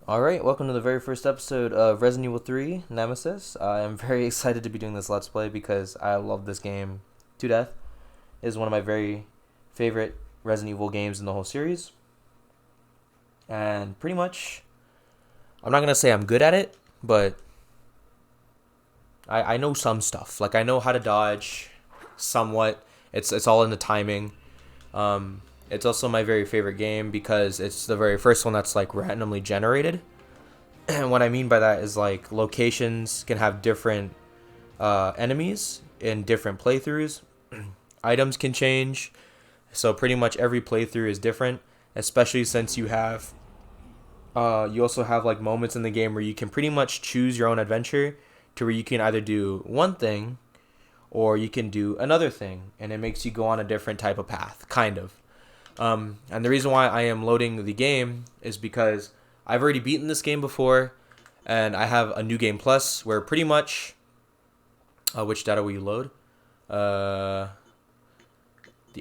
Alright, welcome to the very first episode of Resident Evil 3 Nemesis. I am very excited to be doing this Let's Play because I love this game to death. It is one of my very favorite Resident Evil games in the whole series. And pretty much, I'm not going to say I'm good at it, but I know some stuff. Like, I know how to dodge somewhat. It's all in the timing. It's also my very favorite game because it's the very first one that's like randomly generated. And what I mean by that is like locations can have different enemies in different playthroughs. Items can change. So pretty much every playthrough is different, especially since you also have like moments in the game where you can pretty much choose your own adventure to where you can either do one thing or you can do another thing, and it makes you go on a different type of path, kind of. And the reason why I am loading the game is because I've already beaten this game before, and I have a new game plus where pretty much, which data will you load? The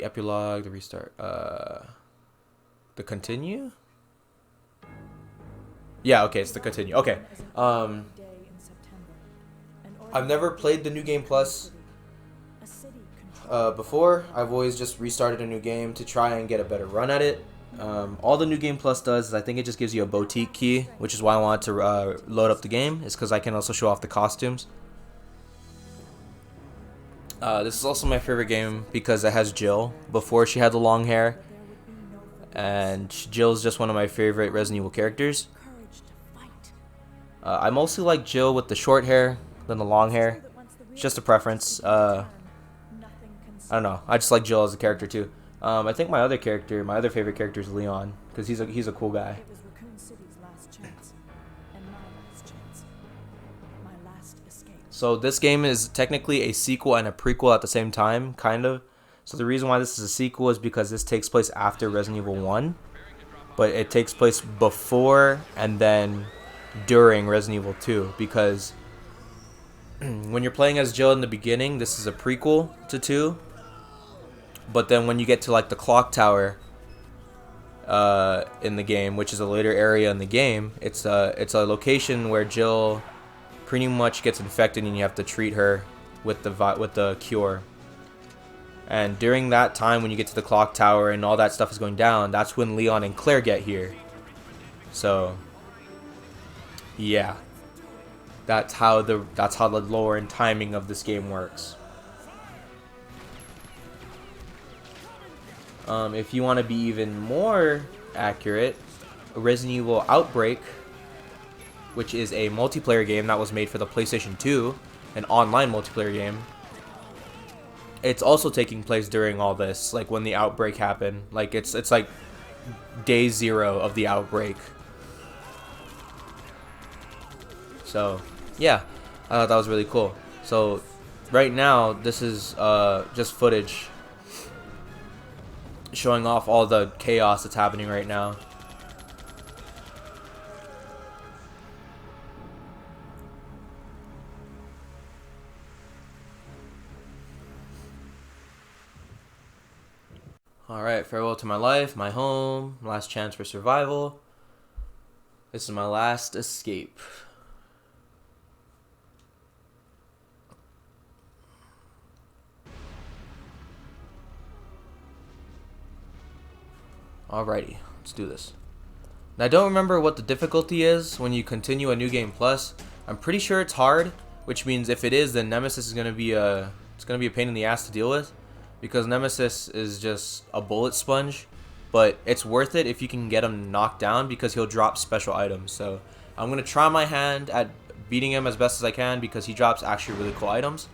epilogue, the restart, the continue? Yeah, okay, it's the continue. Okay. I've never played the new game plus before. I've always just restarted a new game to try and get a better run at it. All the new game plus does is I think it just gives you a boutique key, which is why I wanted to load up the game, is because I can also show off the costumes. This is also my favorite game because it has Jill before she had the long hair, and Jill's just one of my favorite Resident Evil characters. I mostly like Jill with the short hair than the long hair. It's just a preference. I don't know. I just like Jill as a character too. I think my other favorite character is Leon, because he's a cool guy. So this game is technically a sequel and a prequel at the same time, kind of. So the reason why this is a sequel is because this takes place after Resident Evil 1, but it takes place before and then during Resident Evil 2, because when you're playing as Jill in the beginning, this is a prequel to 2. But then when you get to like the clock tower in the game, which is a later area in the game, it's a location where Jill pretty much gets infected and you have to treat her with the cure. And during that time, when you get to the clock tower and all that stuff is going down, that's when Leon and Claire get here. So yeah, that's how the lore and timing of this game works. If you want to be even more accurate, Resident Evil Outbreak, which is a multiplayer game that was made for the PlayStation 2, an online multiplayer game, it's also taking place during all this, like when the outbreak happened. Like it's like day 0 of the outbreak. So yeah, I thought that was really cool. So right now, this is just footage showing off all the chaos that's happening right now. Alright, farewell to my life, my home, last chance for survival. This is my last escape. Alrighty, let's do this. Now, I don't remember what the difficulty is when you continue a new game plus. I'm pretty sure it's hard, which means if it is, then Nemesis is gonna be a pain in the ass to deal with, because Nemesis is just a bullet sponge. But it's worth it if you can get him knocked down, because he'll drop special items. So I'm gonna try my hand at beating him as best as I can, because he drops actually really cool items.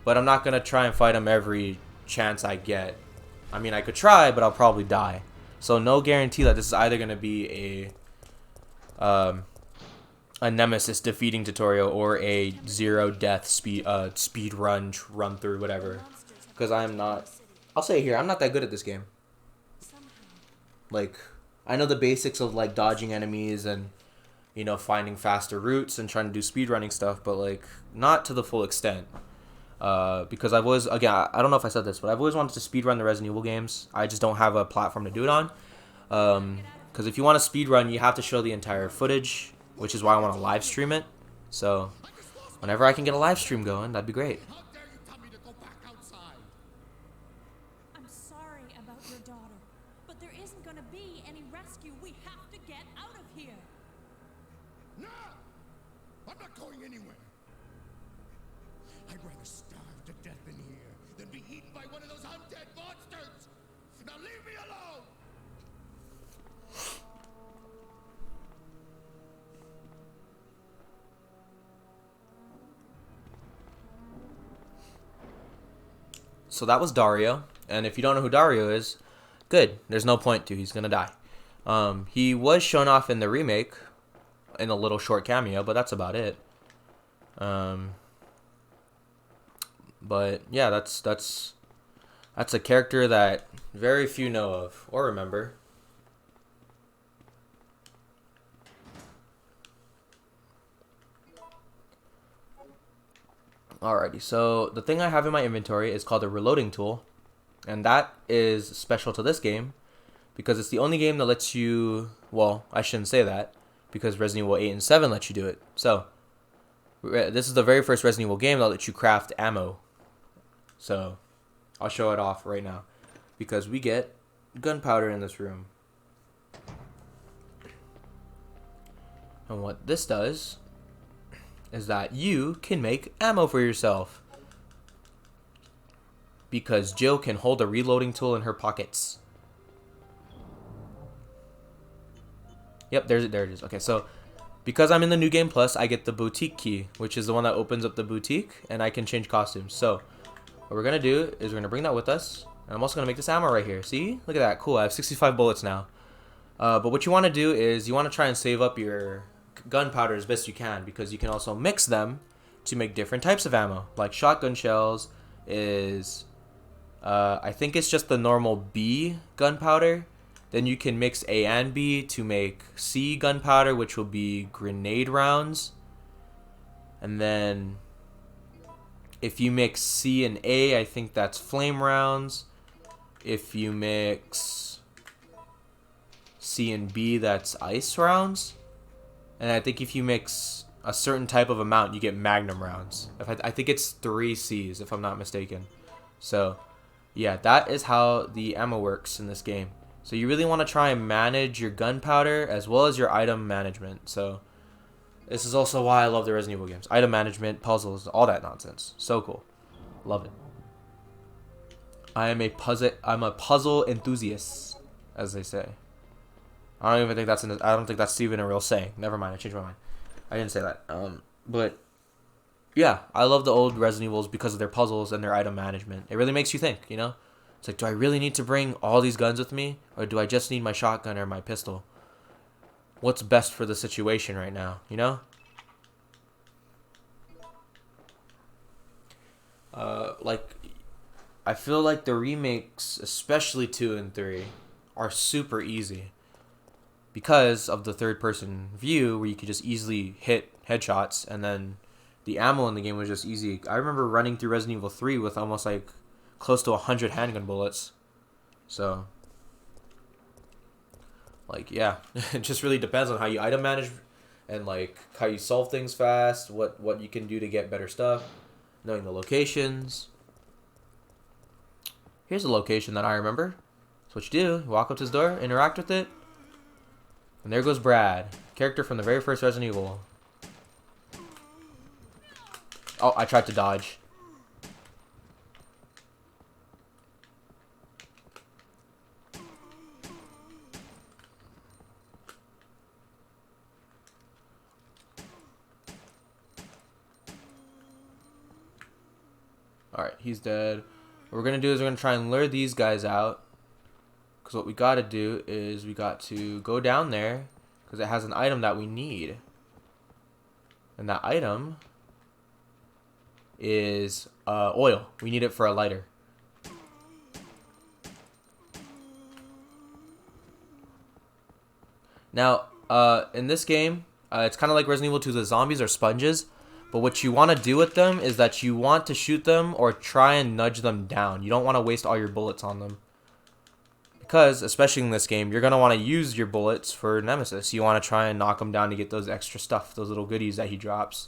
But I'm not gonna try and fight him every chance I get. I mean, I could try, but I'll probably die. So no guarantee that this is either going to be a Nemesis defeating tutorial or a 0 death speed run through, whatever. Because I'm not, I'll say it here, I'm not that good at this game. Like, I know the basics of like dodging enemies and, you know, finding faster routes and trying to do speedrunning stuff, but like not to the full extent. Because I've always, again, I don't know if I said this, but I've always wanted to speedrun the Resident Evil games. I just don't have a platform to do it on. Because if you want to speed run, you have to show the entire footage, which is why I want to live stream it. So whenever I can get a live stream going, that'd be great. I'm sorry about your daughter, but there isn't going to be any rescue. We have to get out of here. No! I'm not going anywhere. I'd rather starve to death in here than be eaten by one of those undead monsters. Now leave me alone! So that was Dario, and if you don't know who Dario is, good. There's no point to. He's gonna die. He was shown off in the remake in a little short cameo, but that's about it. But yeah, that's a character that very few know of or remember. Alrighty, so the thing I have in my inventory is called a reloading tool, and that is special to this game because it's the only game that lets you, well, I shouldn't say that because Resident Evil 8 and 7 let you do it. So this is the very first Resident Evil game that lets you craft ammo. So I'll show it off right now because we get gunpowder in this room. And what this does is that you can make ammo for yourself because Jill can hold a reloading tool in her pockets. Yep, there it is. Okay, so because I'm in the New Game Plus, I get the boutique key, which is the one that opens up the boutique, and I can change costumes. So what we're gonna do is we're gonna bring that with us, and I'm also gonna make this ammo right here. See, look at that, cool. I have 65 bullets now. But what you want to do is you want to try and save up your gunpowder as best you can because you can also mix them to make different types of ammo. Like shotgun shells is, I think it's just the normal B gunpowder. Then you can mix A and B to make C gunpowder, which will be grenade rounds. And then if you mix C and A, I think that's flame rounds. If you mix C and B, that's ice rounds. And I think if you mix a certain type of amount, you get magnum rounds. I think it's 3 C's, if I'm not mistaken. So, yeah, that is how the ammo works in this game. So you really want to try and manage your gunpowder as well as your item management. So this is also why I love the Resident Evil games. Item management, puzzles, all that nonsense. So cool. Love it. I'm a puzzle enthusiast, as they say. I don't think that's even a real saying. Never mind, I changed my mind. I didn't say that. But yeah, I love the old Resident Evils because of their puzzles and their item management. It really makes you think, you know? It's like, do I really need to bring all these guns with me? Or do I just need my shotgun or my pistol? What's best for the situation right now, you know? Like, I feel like the remakes, especially 2 and 3, are super easy. Because of the third-person view, where you could just easily hit headshots, and then the ammo in the game was just easy. I remember running through Resident Evil 3 with almost like close to 100 handgun bullets. So, like, yeah, it just really depends on how you item manage and like how you solve things fast, what you can do to get better stuff, knowing the locations. Here's a location that I remember. So what you do, you walk up to this door, interact with it. And there goes Brad, character from the very first Resident Evil. Oh, I tried to dodge. Alright, he's dead. What we're going to do is we're going to try and lure these guys out. Because what we got to do is we got to go down there because it has an item that we need. And that item is oil. We need it for a lighter. Now, in this game, it's kind of like Resident Evil 2. The zombies are sponges. But what you want to do with them is that you want to shoot them or try and nudge them down. You don't want to waste all your bullets on them. Because, especially in this game, you're going to want to use your bullets for Nemesis. You want to try and knock him down to get those extra stuff, those little goodies that he drops.